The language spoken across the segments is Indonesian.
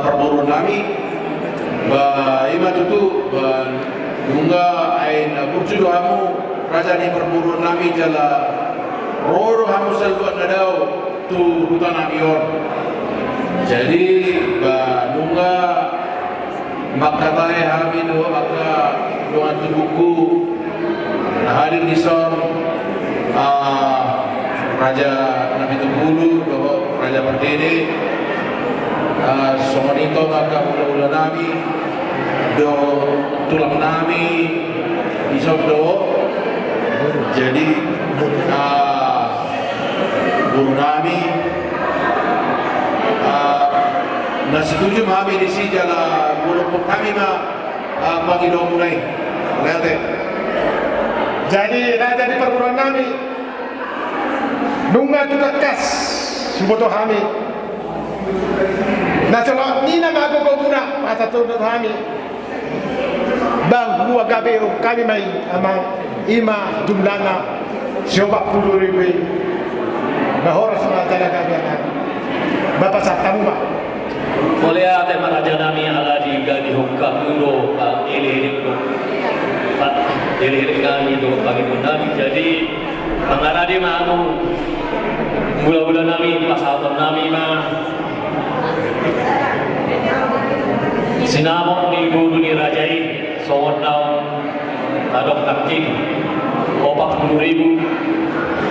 perburuan kami ima tutu bunga ay burjudo hamu raja ni perburuan kami jala roro hamu salwa na daw tu hutan amior. Jadi bunga makatay kami do maka doan tubuku hadir di son Raja Nabi Tungulu do Raja Perdede somonito maka ula-ula nami do tulang nami isok do jadi guru nami na setuju kami di si jala guru kami bagi do mulai lihat. Jadi raja di perguruan kami nunga tu tekas suboto kami. Nah selok ni nama aku kau guna masa tu kami. Bang buat gabe kami mai amang ima jumlahna 70,000. Bahora sama jalan gabe anak. Bapak satamu pak. Boleh ada maraja nami ala di gadi hukam euro ini pak ini kami do bagi nami jadi mengaradi manu mula-mula nami pasaton nami mah sinamon ni guru ni rajai sawon daun adok takking 40,000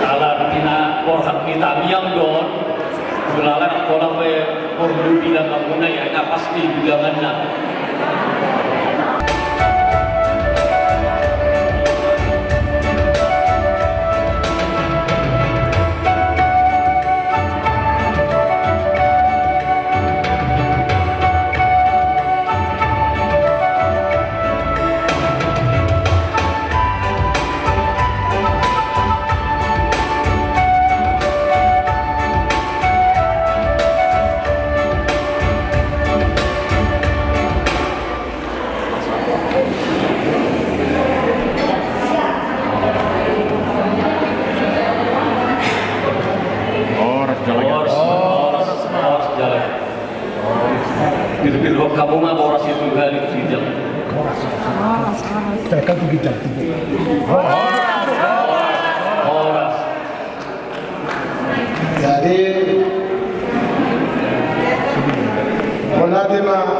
ala tina korhat kita miang don gulalan kolam pe perlu bilang menguna ya pasti bilangannya. Biru-biru kamu mah boras itu kali kijang. Tekan tu kijang. Boras. Jadi Monadima